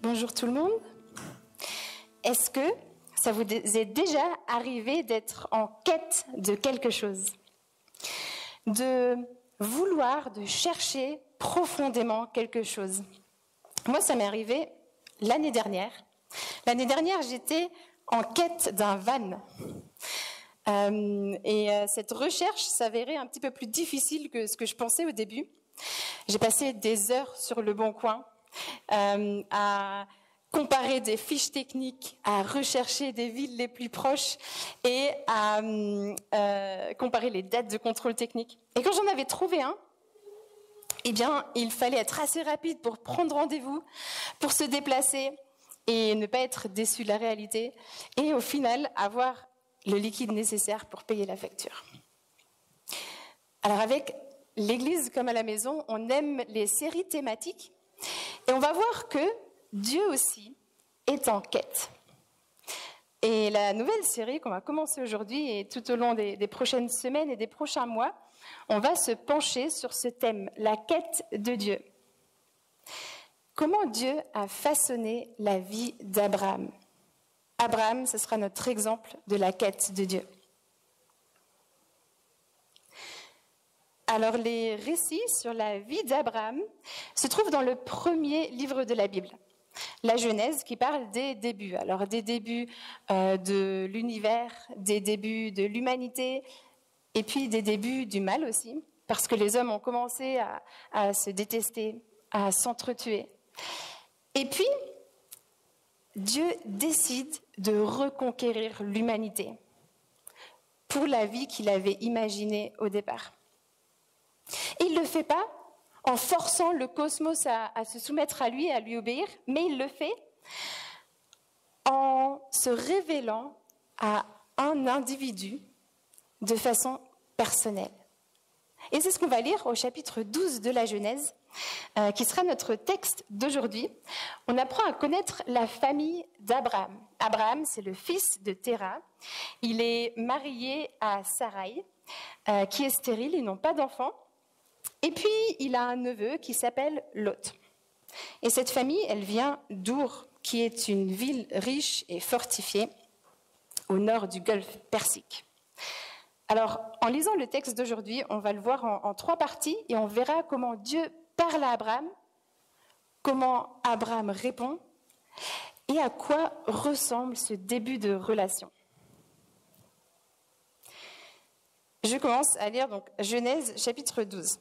Bonjour tout le monde. Est-ce que ça vous est déjà arrivé d'être en quête de quelque chose? De vouloir, de chercher profondément quelque chose? Moi, ça m'est arrivé l'année dernière. L'année dernière, j'étais en quête d'un van. Cette recherche s'avérait un petit peu plus difficile que ce que je pensais au début. J'ai passé des heures sur Le Bon Coin à comparer des fiches techniques, à rechercher des villes les plus proches et à comparer les dates de contrôle technique. Et quand j'en avais trouvé un, eh bien, il fallait être assez rapide pour prendre rendez-vous, pour se déplacer et ne pas être déçu de la réalité. Et au final, avoir le liquide nécessaire pour payer la facture. Alors avec l'Église comme à la maison, on aime les séries thématiques et on va voir que Dieu aussi est en quête. Et la nouvelle série qu'on va commencer aujourd'hui et tout au long des prochaines semaines et des prochains mois, on va se pencher sur ce thème, la quête de Dieu. Comment Dieu a façonné la vie d'Abraham? Abraham, ce sera notre exemple de la quête de Dieu. Alors, les récits sur la vie d'Abraham se trouvent dans le premier livre de la Bible, la Genèse, qui parle des débuts. Alors, des débuts de l'univers, des débuts de l'humanité, et puis des débuts du mal aussi, parce que les hommes ont commencé à se détester, à s'entretuer. Et puis, Dieu décide de reconquérir l'humanité pour la vie qu'il avait imaginée au départ. Et il ne le fait pas en forçant le cosmos à se soumettre à lui obéir, mais il le fait en se révélant à un individu de façon personnelle. Et c'est ce qu'on va lire au chapitre 12 de la Genèse, qui sera notre texte d'aujourd'hui. On apprend à connaître la famille d'Abraham. Abraham, c'est le fils de Téra. Il est marié à Sarai, qui est stérile, ils n'ont pas d'enfants. Et puis, il a un neveu qui s'appelle Lot. Et cette famille, elle vient d'Our, qui est une ville riche et fortifiée au nord du golfe Persique. Alors, en lisant le texte d'aujourd'hui, on va le voir en trois parties et on verra comment Dieu parle à Abraham, comment Abraham répond et à quoi ressemble ce début de relation. Je commence à lire donc Genèse chapitre 12.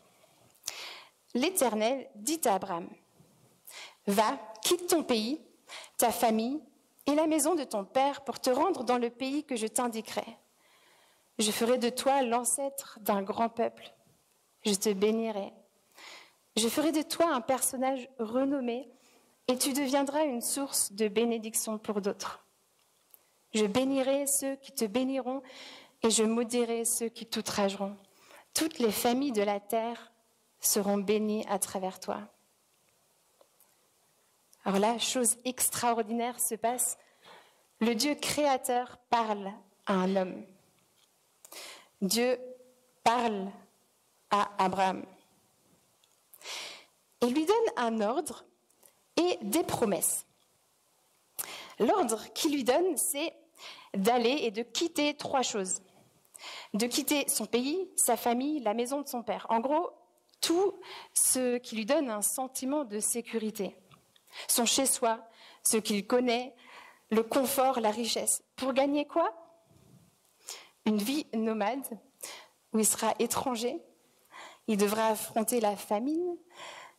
L'Éternel dit à Abraham, « Va, quitte ton pays, ta famille et la maison de ton père pour te rendre dans le pays que je t'indiquerai. Je ferai de toi l'ancêtre d'un grand peuple. Je te bénirai. Je ferai de toi un personnage renommé et tu deviendras une source de bénédiction pour d'autres. Je bénirai ceux qui te béniront et je maudirai ceux qui t'outrageront. Toutes les familles de la terre seront bénies à travers toi. » Alors là, chose extraordinaire se passe. Le Dieu créateur parle à un homme. Dieu parle à Abraham. Et lui donne un ordre et des promesses. L'ordre qu'il lui donne, c'est d'aller et de quitter trois choses. De quitter son pays, sa famille, la maison de son père. En gros, tout ce qui lui donne un sentiment de sécurité. Son chez-soi, ce qu'il connaît, le confort, la richesse. Pour gagner quoi? Une vie nomade, où il sera étranger. Il devra affronter la famine,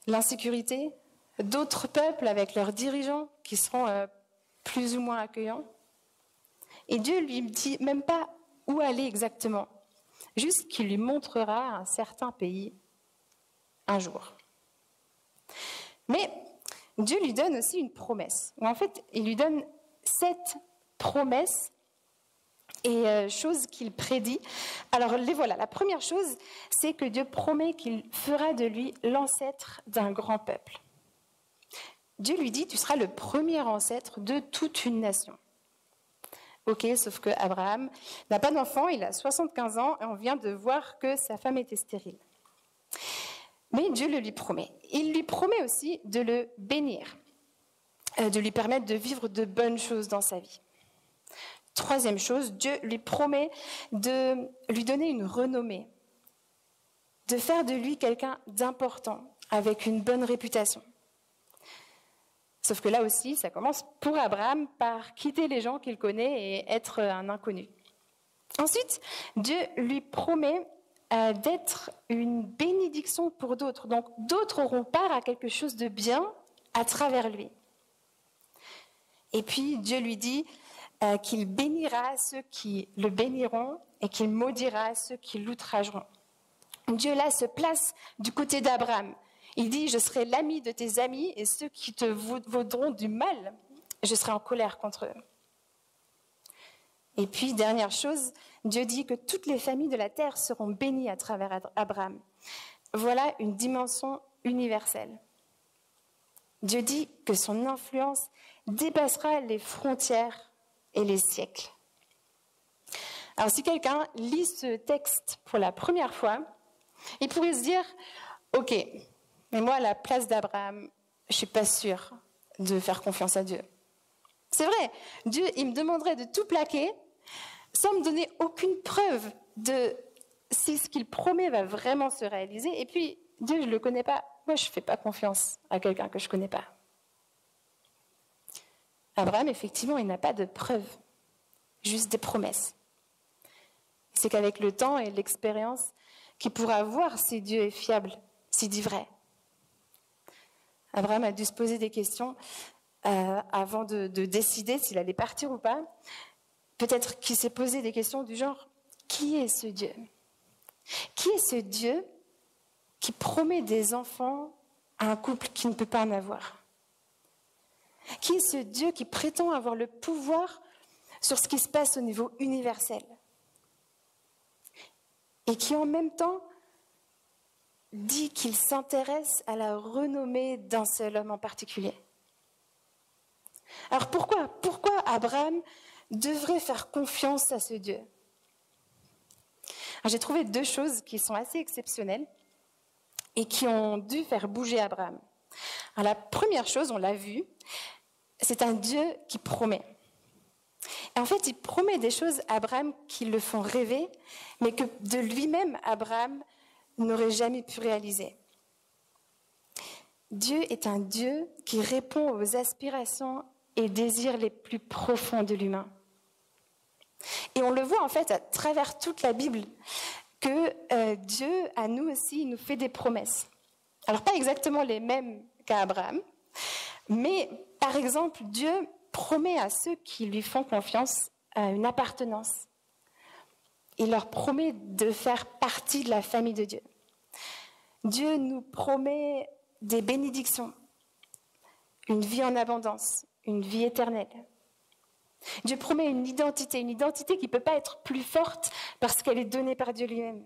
l'insécurité, d'autres peuples avec leurs dirigeants qui seront plus ou moins accueillants. Et Dieu lui dit même pas où aller exactement, juste qu'il lui montrera un certain pays un jour. Mais Dieu lui donne aussi une promesse. En fait, il lui donne 7 promesses et choses qu'il prédit. Alors les voilà. La première chose, c'est que Dieu promet qu'il fera de lui l'ancêtre d'un grand peuple. Dieu lui dit, tu seras le premier ancêtre de toute une nation. Ok, sauf que Abraham n'a pas d'enfant, il a 75 ans et on vient de voir que sa femme était stérile. Mais Dieu le lui promet. Il lui promet aussi de le bénir. de lui permettre de vivre de bonnes choses dans sa vie. Troisième chose, Dieu lui promet de lui donner une renommée, de faire de lui quelqu'un d'important, avec une bonne réputation. Sauf que là aussi, ça commence pour Abraham par quitter les gens qu'il connaît et être un inconnu. Ensuite, Dieu lui promet d'être une bénédiction pour d'autres. Donc, d'autres auront part à quelque chose de bien à travers lui. Et puis, Dieu lui dit qu'il bénira ceux qui le béniront et qu'il maudira ceux qui l'outrageront. Dieu, là, se place du côté d'Abraham. Il dit, je serai l'ami de tes amis et ceux qui te vaudront du mal, je serai en colère contre eux. Et puis, dernière chose, Dieu dit que toutes les familles de la terre seront bénies à travers Abraham. Voilà une dimension universelle. Dieu dit que son influence dépassera les frontières et les siècles. Alors, si quelqu'un lit ce texte pour la première fois, il pourrait se dire, ok, mais moi, à la place d'Abraham, je ne suis pas sûre de faire confiance à Dieu. C'est vrai, Dieu, il me demanderait de tout plaquer sans me donner aucune preuve de si ce qu'il promet va vraiment se réaliser. Et puis, Dieu, je ne le connais pas. Moi, je ne fais pas confiance à quelqu'un que je ne connais pas. Abraham, effectivement, il n'a pas de preuves, juste des promesses. C'est qu'avec le temps et l'expérience, qu'il pourra voir si Dieu est fiable, s'il dit vrai. Abraham a dû se poser des questions avant de décider s'il allait partir ou pas. Peut-être qu'il s'est posé des questions du genre, qui est ce Dieu ? Qui est ce Dieu qui promet des enfants à un couple qui ne peut pas en avoir ? Qui est ce Dieu qui prétend avoir le pouvoir sur ce qui se passe au niveau universel ? Et qui en même temps dit qu'il s'intéresse à la renommée d'un seul homme en particulier. Alors pourquoi Abraham devrait faire confiance à ce Dieu ? Alors, j'ai trouvé deux choses qui sont assez exceptionnelles et qui ont dû faire bouger Abraham. Alors, la première chose, on l'a vu, c'est un Dieu qui promet. Et en fait, il promet des choses à Abraham qui le font rêver, mais que de lui-même, Abraham n'aurait jamais pu réaliser. Dieu est un Dieu qui répond aux aspirations et désirs les plus profonds de l'humain. Et on le voit en fait à travers toute la Bible, que Dieu, à nous aussi, il nous fait des promesses. Alors pas exactement les mêmes qu'à Abraham, mais par exemple, Dieu promet à ceux qui lui font confiance une appartenance. Il leur promet de faire partie de la famille de Dieu. Dieu nous promet des bénédictions, une vie en abondance, une vie éternelle. Dieu promet une identité qui ne peut pas être plus forte parce qu'elle est donnée par Dieu lui-même.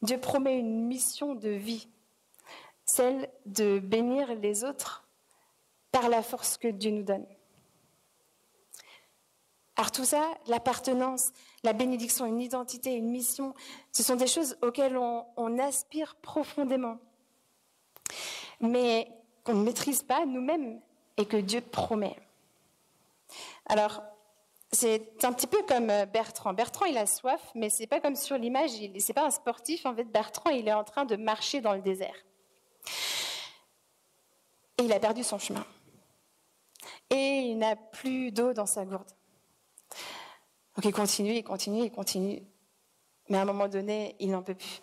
Dieu promet une mission de vie, celle de bénir les autres par la force que Dieu nous donne. Alors tout ça, l'appartenance, la bénédiction, une identité, une mission, ce sont des choses auxquelles on aspire profondément, mais qu'on ne maîtrise pas nous-mêmes et que Dieu promet. Alors, c'est un petit peu comme Bertrand. Bertrand, il a soif, mais c'est pas comme sur l'image, c'est pas un sportif. En fait, Bertrand, il est en train de marcher dans le désert. Et il a perdu son chemin. Et il n'a plus d'eau dans sa gourde. Donc il continue. Mais à un moment donné, il n'en peut plus.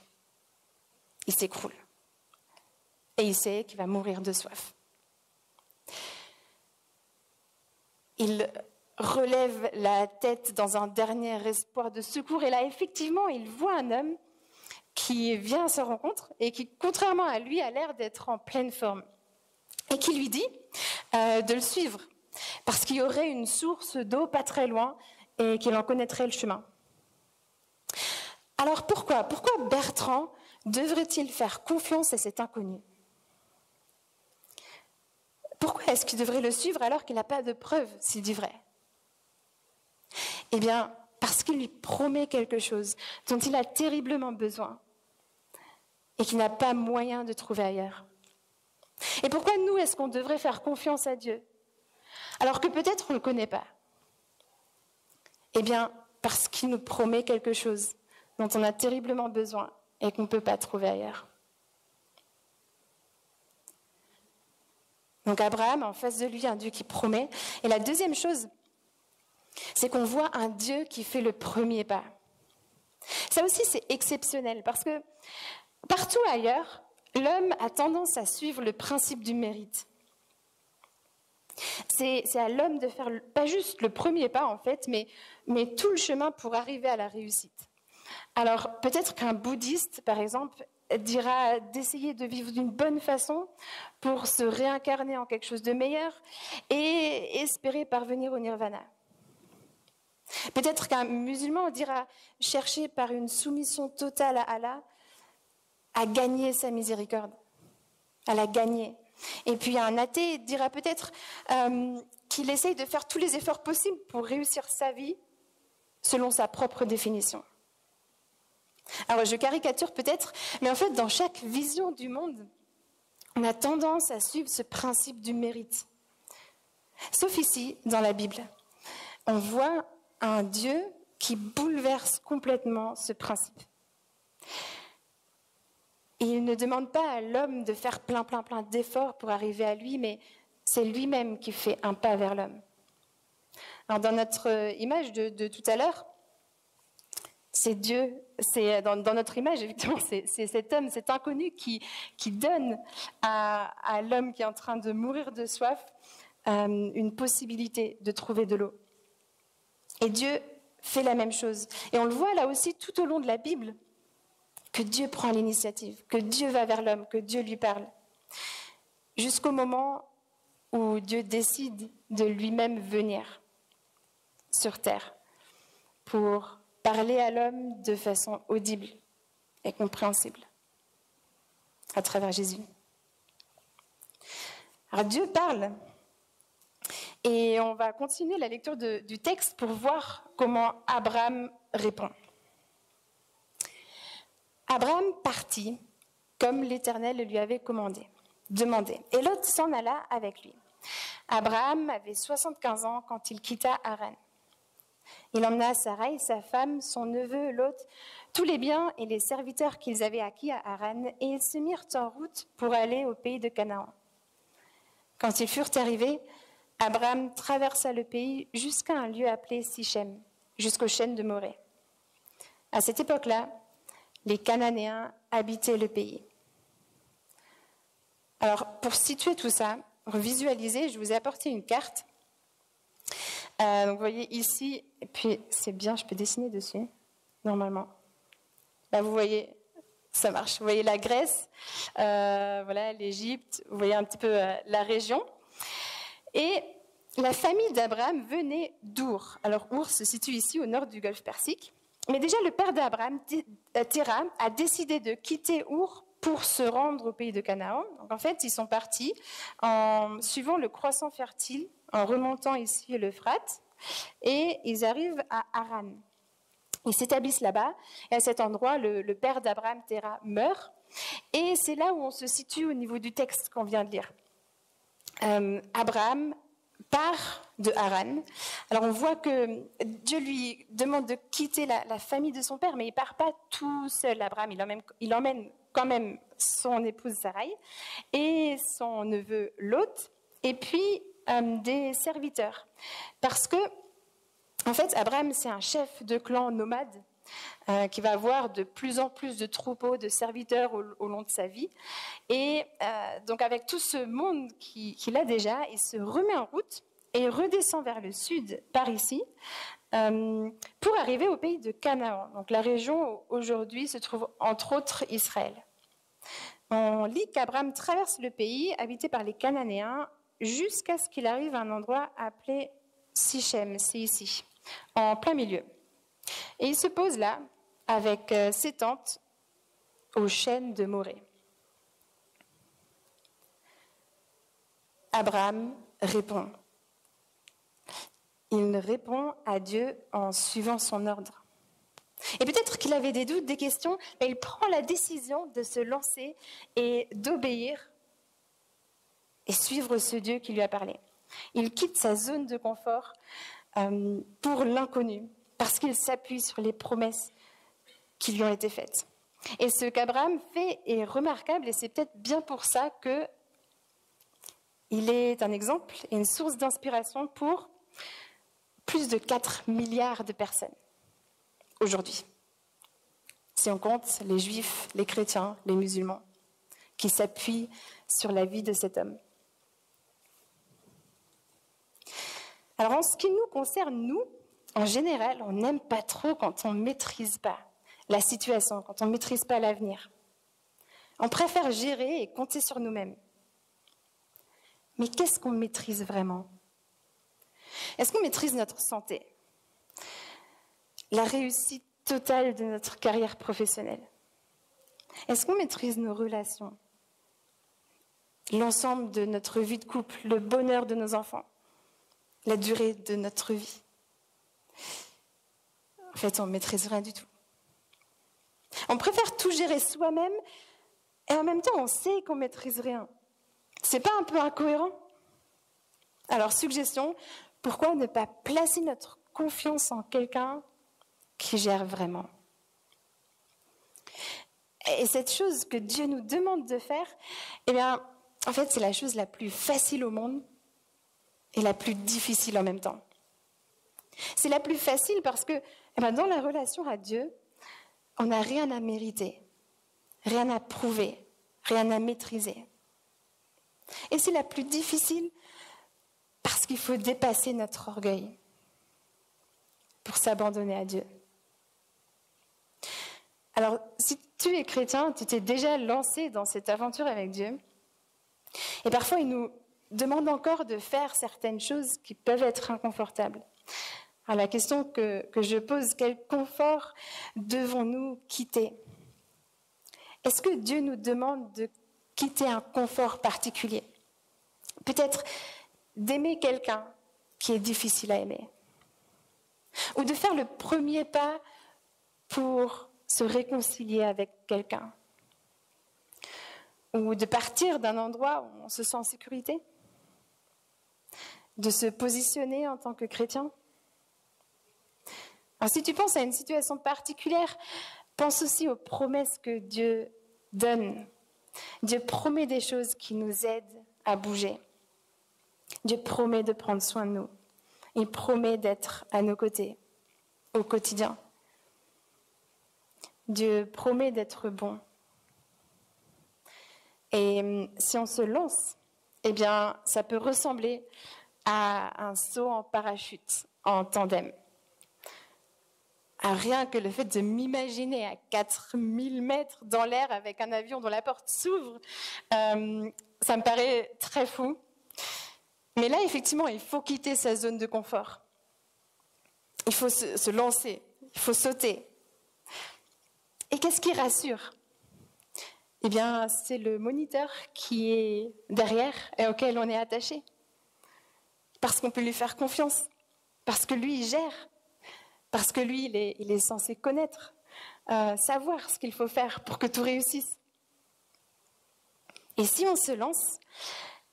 Il s'écroule. Et il sait qu'il va mourir de soif. Il relève la tête dans un dernier espoir de secours. Et là, effectivement, il voit un homme qui vient à sa rencontre et qui, contrairement à lui, a l'air d'être en pleine forme. Et qui lui dit de le suivre, parce qu'il y aurait une source d'eau pas très loin et qu'il en connaîtrait le chemin. Alors pourquoi Bertrand devrait-il faire confiance à cet inconnu ? Pourquoi est-ce qu'il devrait le suivre alors qu'il n'a pas de preuves s'il dit vrai ? Eh bien, parce qu'il lui promet quelque chose dont il a terriblement besoin et qu'il n'a pas moyen de trouver ailleurs. Et pourquoi nous, est-ce qu'on devrait faire confiance à Dieu alors que peut-être on ne le connaît pas? Eh bien, parce qu'il nous promet quelque chose dont on a terriblement besoin et qu'on ne peut pas trouver ailleurs. Donc Abraham, en face de lui, un Dieu qui promet. Et la deuxième chose, c'est qu'on voit un Dieu qui fait le premier pas. Ça aussi, c'est exceptionnel, parce que partout ailleurs, l'homme a tendance à suivre le principe du mérite. C'est à l'homme de faire pas juste le premier pas, en fait, mais tout le chemin pour arriver à la réussite. Alors, peut-être qu'un bouddhiste, par exemple, dira d'essayer de vivre d'une bonne façon pour se réincarner en quelque chose de meilleur et espérer parvenir au nirvana. Peut-être qu'un musulman dira chercher par une soumission totale à Allah à gagner sa miséricorde, à la gagner. Et puis un athée dira peut-être qu'il essaye de faire tous les efforts possibles pour réussir sa vie selon sa propre définition. Alors je caricature peut-être, mais en fait dans chaque vision du monde, on a tendance à suivre ce principe du mérite. Sauf ici, dans la Bible, on voit un Dieu qui bouleverse complètement ce principe. Et il ne demande pas à l'homme de faire plein d'efforts pour arriver à lui, mais c'est lui-même qui fait un pas vers l'homme. Alors dans notre image de tout à l'heure, c'est Dieu, c'est dans notre image, évidemment, c'est cet homme, cet inconnu qui donne à l'homme qui est en train de mourir de soif une possibilité de trouver de l'eau. Et Dieu fait la même chose. Et on le voit là aussi tout au long de la Bible, que Dieu prend l'initiative, que Dieu va vers l'homme, que Dieu lui parle. Jusqu'au moment où Dieu décide de lui-même venir sur terre pour parler à l'homme de façon audible et compréhensible à travers Jésus. Alors Dieu parle et on va continuer la lecture du texte pour voir comment Abraham répond. Abraham partit comme l'Éternel le lui avait demandé, et Lot s'en alla avec lui. Abraham avait 75 ans quand il quitta Haran. Il emmena Sarai, sa femme, son neveu Lot, tous les biens et les serviteurs qu'ils avaient acquis à Haran, et ils se mirent en route pour aller au pays de Canaan. Quand ils furent arrivés, Abraham traversa le pays jusqu'à un lieu appelé Sichem, jusqu'aux chênes de Morée. À cette époque-là, les Cananéens habitaient le pays. Alors, pour situer tout ça, pour visualiser, je vous ai apporté une carte. Donc, vous voyez ici, et puis c'est bien, je peux dessiner dessus, normalement. Là, vous voyez, ça marche. Vous voyez la Grèce, voilà, l'Égypte, vous voyez un petit peu la région. Et la famille d'Abraham venait d'Our. Alors, Our se situe ici, au nord du golfe Persique. Mais déjà, le père d'Abraham, Téra, a décidé de quitter Our pour se rendre au pays de Canaan. Donc, en fait, ils sont partis en suivant le croissant fertile, en remontant ici l'Euphrate, et ils arrivent à Haran. Ils s'établissent là-bas, et à cet endroit, le père d'Abraham, Téra, meurt, et c'est là où on se situe au niveau du texte qu'on vient de lire. Abraham part de Haran. Alors on voit que Dieu lui demande de quitter la famille de son père, mais il ne part pas tout seul, Abraham. Il emmène quand même son épouse Sarai et son neveu Lot, et puis des serviteurs. Parce que, en fait, Abraham, c'est un chef de clan nomade qui va avoir de plus en plus de troupeaux, de serviteurs au long de sa vie. Et donc avec tout ce monde qu'il a déjà, il se remet en route et redescend vers le sud, par ici, pour arriver au pays de Canaan. Donc la région où aujourd'hui se trouve entre autres Israël. On lit qu'Abraham traverse le pays habité par les Cananéens jusqu'à ce qu'il arrive à un endroit appelé Sichem, c'est ici, en plein milieu. Et il se pose là, avec ses tentes, aux chênes de Morée. Abraham répond. Il répond à Dieu en suivant son ordre. Et peut-être qu'il avait des doutes, des questions, mais il prend la décision de se lancer et d'obéir et suivre ce Dieu qui lui a parlé. Il quitte sa zone de confort pour l'inconnu, parce qu'il s'appuie sur les promesses qui lui ont été faites. Et ce qu'Abraham fait est remarquable, et c'est peut-être bien pour ça qu'il est un exemple et une source d'inspiration pour plus de 4 milliards de personnes aujourd'hui. Si on compte les juifs, les chrétiens, les musulmans, qui s'appuient sur la vie de cet homme. Alors en ce qui nous concerne, nous, en général, on n'aime pas trop quand on ne maîtrise pas la situation, quand on ne maîtrise pas l'avenir. On préfère gérer et compter sur nous-mêmes. Mais qu'est-ce qu'on maîtrise vraiment ? Est-ce qu'on maîtrise notre santé ? La réussite totale de notre carrière professionnelle ? Est-ce qu'on maîtrise nos relations ? L'ensemble de notre vie de couple, le bonheur de nos enfants, la durée de notre vie ? En fait, on ne maîtrise rien du tout. On préfère tout gérer soi-même et en même temps, on sait qu'on ne maîtrise rien. C'est pas un peu incohérent ? Alors, suggestion, pourquoi ne pas placer notre confiance en quelqu'un qui gère vraiment ? Et cette chose que Dieu nous demande de faire, eh bien, en fait, c'est la chose la plus facile au monde et la plus difficile en même temps. C'est la plus facile parce que dans la relation à Dieu, on n'a rien à mériter, rien à prouver, rien à maîtriser. Et c'est la plus difficile parce qu'il faut dépasser notre orgueil pour s'abandonner à Dieu. Alors, si tu es chrétien, tu t'es déjà lancé dans cette aventure avec Dieu, et parfois il nous demande encore de faire certaines choses qui peuvent être inconfortables. Alors, la question que je pose, quel confort devons-nous quitter ? Est-ce que Dieu nous demande de quitter un confort particulier ? Peut-être d'aimer quelqu'un qui est difficile à aimer. Ou de faire le premier pas pour se réconcilier avec quelqu'un. Ou de partir d'un endroit où on se sent en sécurité. De se positionner en tant que chrétien. Alors, si tu penses à une situation particulière, pense aussi aux promesses que Dieu donne. Dieu promet des choses qui nous aident à bouger. Dieu promet de prendre soin de nous. Il promet d'être à nos côtés, au quotidien. Dieu promet d'être bon. Et si on se lance, eh bien, ça peut ressembler à un saut en parachute, en tandem. Rien que le fait de m'imaginer à 4000 mètres dans l'air avec un avion dont la porte s'ouvre, ça me paraît très fou. Mais là, effectivement, il faut quitter sa zone de confort. Il faut se lancer, il faut sauter. Et qu'est-ce qui rassure ? Eh bien, c'est le moniteur qui est derrière et auquel on est attaché. Parce qu'on peut lui faire confiance, parce que lui, il gère. Parce que lui, il est censé connaître, savoir ce qu'il faut faire pour que tout réussisse. Et si on se lance,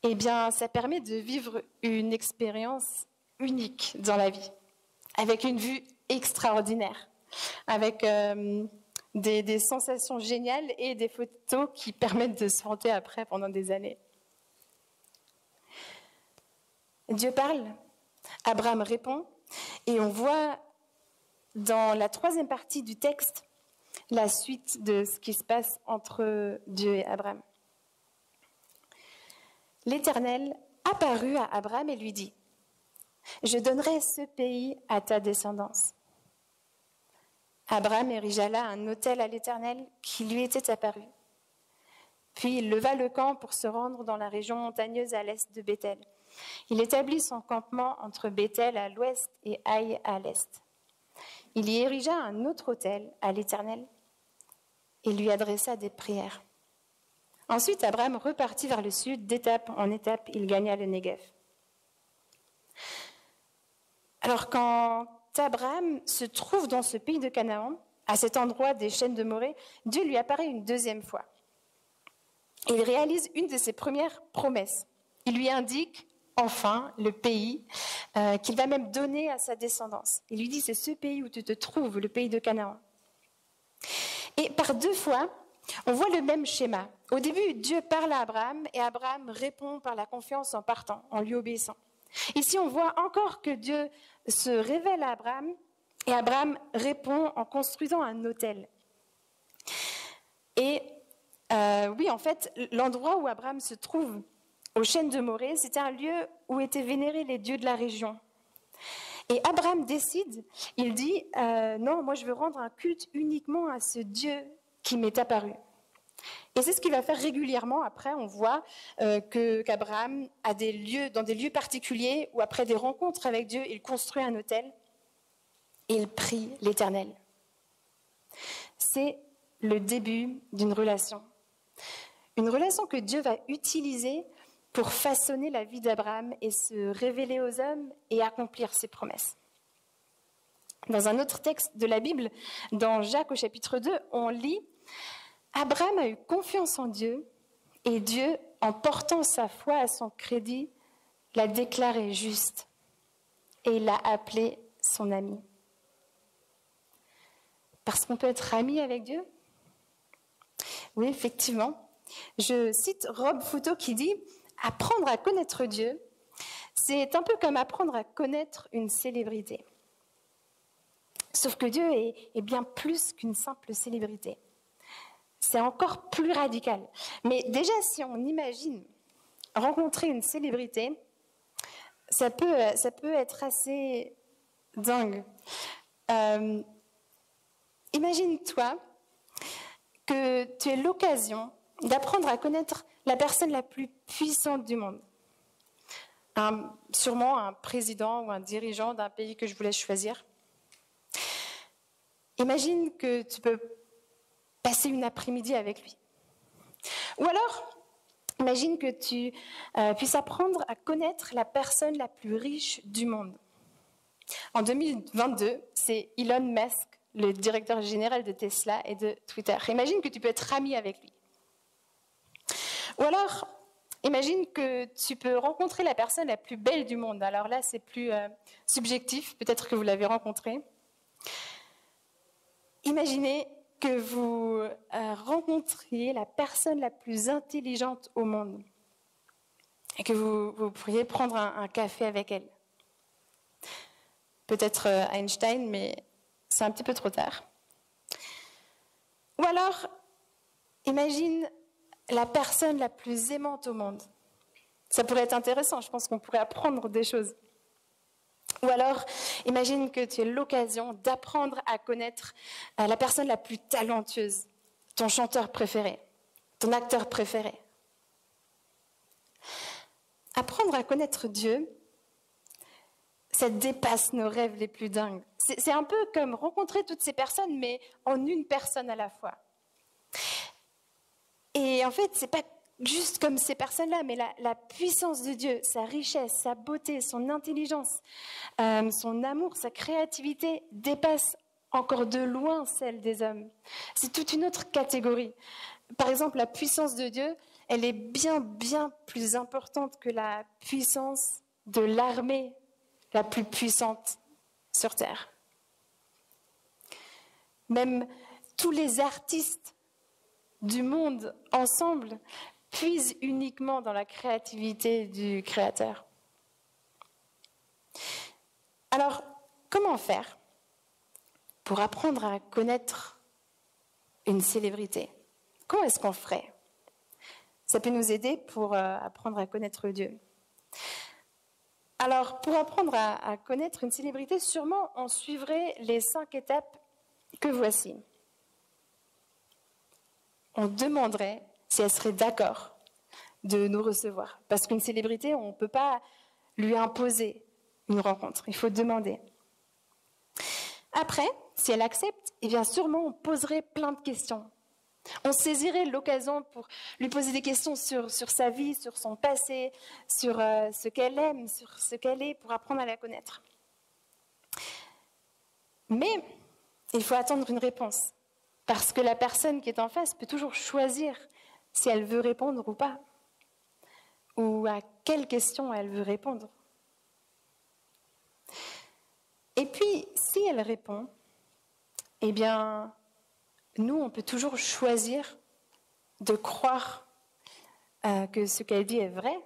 eh bien, ça permet de vivre une expérience unique dans la vie, avec une vue extraordinaire, avec des sensations géniales et des photos qui permettent de se vanter après pendant des années. Dieu parle, Abraham répond, et on voit dans la troisième partie du texte la suite de ce qui se passe entre Dieu et Abraham. L'Éternel apparut à Abraham et lui dit : « Je donnerai ce pays à ta descendance. » Abraham érigea là un autel à l'Éternel qui lui était apparu. Puis il leva le camp pour se rendre dans la région montagneuse à l'est de Béthel. Il établit son campement entre Béthel à l'ouest et Haï à l'est. Il y érigea un autre autel à l'Éternel et lui adressa des prières. Ensuite, Abraham repartit vers le sud, d'étape en étape, il gagna le Négev. Alors, quand Abraham se trouve dans ce pays de Canaan, à cet endroit des chênes de Morée, Dieu lui apparaît une deuxième fois. Il réalise une de ses premières promesses. il lui indique enfin le pays qu'il va même donner à sa descendance. Il lui dit, c'est ce pays où tu te trouves, le pays de Canaan. Et par 2 fois, on voit le même schéma. Au début, Dieu parle à Abraham et Abraham répond par la confiance en partant, en lui obéissant. Ici, on voit encore que Dieu se révèle à Abraham et Abraham répond en construisant un autel. Et oui, en fait, l'endroit où Abraham se trouve, aux chênes de Morée, c'était un lieu où étaient vénérés les dieux de la région. Et Abraham décide, il dit, non, moi je veux rendre un culte uniquement à ce Dieu qui m'est apparu. Et c'est ce qu'il va faire régulièrement. Après, on voit qu'Abraham a dans des lieux particuliers, où après des rencontres avec Dieu, il construit un autel et il prie l'Éternel. C'est le début d'une relation. Une relation que Dieu va utiliser pour façonner la vie d'Abraham et se révéler aux hommes et accomplir ses promesses. Dans un autre texte de la Bible, dans Jacques au chapitre 2, on lit « Abraham a eu confiance en Dieu et Dieu, en portant sa foi à son crédit, l'a déclaré juste et il l'a appelé son ami. » Parce qu'on peut être ami avec Dieu ? Oui, effectivement. Je cite Rob Fouteau qui dit « Apprendre à connaître Dieu, c'est un peu comme apprendre à connaître une célébrité. » Sauf que Dieu est bien plus qu'une simple célébrité. C'est encore plus radical. Mais déjà, si on imagine rencontrer une célébrité, ça peut être assez dingue. Imagine-toi que tu aies l'occasion d'apprendre à connaître la personne la plus puissante du monde. Sûrement un président ou un dirigeant d'un pays que je vous laisse choisir. Imagine que tu peux passer une après-midi avec lui. Ou alors, imagine que tu puisses apprendre à connaître la personne la plus riche du monde. En 2022, c'est Elon Musk, le directeur général de Tesla et de Twitter. Imagine que tu peux être ami avec lui. Ou alors, imagine que tu peux rencontrer la personne la plus belle du monde. Alors là, c'est plus subjectif, peut-être que vous l'avez rencontrée. Imaginez que vous rencontriez la personne la plus intelligente au monde et que vous pourriez prendre un café avec elle. Peut-être Einstein, mais c'est un petit peu trop tard. Ou alors, imagine la personne la plus aimante au monde. Ça pourrait être intéressant, je pense qu'on pourrait apprendre des choses. Ou alors, imagine que tu aies l'occasion d'apprendre à connaître la personne la plus talentueuse, ton chanteur préféré, ton acteur préféré. Apprendre à connaître Dieu, ça dépasse nos rêves les plus dingues. C'est un peu comme rencontrer toutes ces personnes, mais en une personne à la fois. Et en fait, c'est pas juste comme ces personnes-là, mais la puissance de Dieu, sa richesse, sa beauté, son intelligence, son amour, sa créativité dépassent encore de loin celle des hommes. C'est toute une autre catégorie. Par exemple, la puissance de Dieu, elle est bien, bien plus importante que la puissance de l'armée la plus puissante sur Terre. Même tous les artistes du monde ensemble puisent uniquement dans la créativité du Créateur. Alors, comment faire pour apprendre à connaître une célébrité ? Comment est-ce qu'on ferait ? Ça peut nous aider pour apprendre à connaître Dieu. Alors, pour apprendre à connaître une célébrité, sûrement on suivrait les 5 étapes que voici. On demanderait si elle serait d'accord de nous recevoir. Parce qu'une célébrité, on ne peut pas lui imposer une rencontre. Il faut demander. Après, si elle accepte, eh bien sûrement on poserait plein de questions. On saisirait l'occasion pour lui poser des questions sur sa vie, sur son passé, sur ce qu'elle aime, sur ce qu'elle est, pour apprendre à la connaître. Mais il faut attendre une réponse. Parce que la personne qui est en face peut toujours choisir si elle veut répondre ou pas. ou à quelle question elle veut répondre. Et puis, si elle répond, eh bien, nous, on peut toujours choisir de croire que ce qu'elle dit est vrai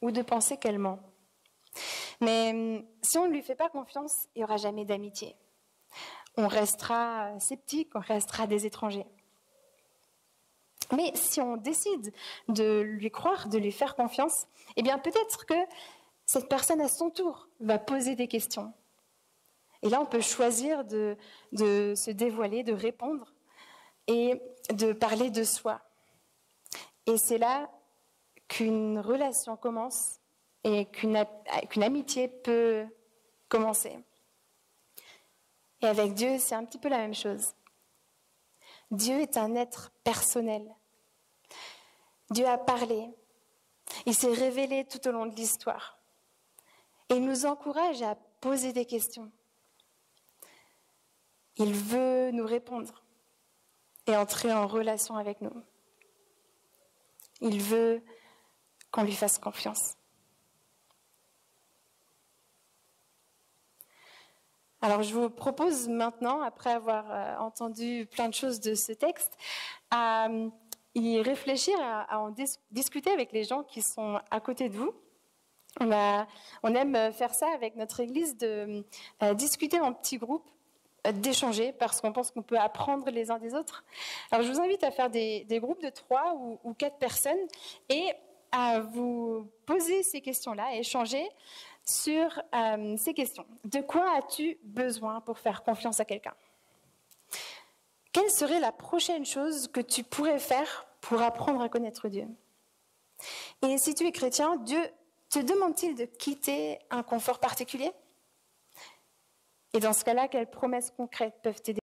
ou de penser qu'elle ment. Mais si on ne lui fait pas confiance, il n'y aura jamais d'amitié. On restera sceptique, on restera des étrangers. Mais si on décide de lui croire, de lui faire confiance, eh bien peut-être que cette personne à son tour va poser des questions. Et là, on peut choisir de se dévoiler, de répondre et de parler de soi. Et c'est là qu'une relation commence et qu'une amitié peut commencer. Et avec Dieu, c'est un petit peu la même chose. Dieu est un être personnel. Dieu a parlé. Il s'est révélé tout au long de l'histoire. Et il nous encourage à poser des questions. Il veut nous répondre et entrer en relation avec nous. Il veut qu'on lui fasse confiance. Alors je vous propose maintenant, après avoir entendu plein de choses de ce texte, à y réfléchir, à en discuter avec les gens qui sont à côté de vous. On aime faire ça avec notre église, de discuter en petits groupes, d'échanger, parce qu'on pense qu'on peut apprendre les uns des autres. Alors je vous invite à faire des groupes de 3 ou 4 personnes et à vous poser ces questions-là, à échanger sur ces questions. De quoi as-tu besoin pour faire confiance à quelqu'un ? Quelle serait la prochaine chose que tu pourrais faire pour apprendre à connaître Dieu ? Et si tu es chrétien, Dieu te demande-t-il de quitter un confort particulier ? Et dans ce cas-là, quelles promesses concrètes peuvent t'aider ?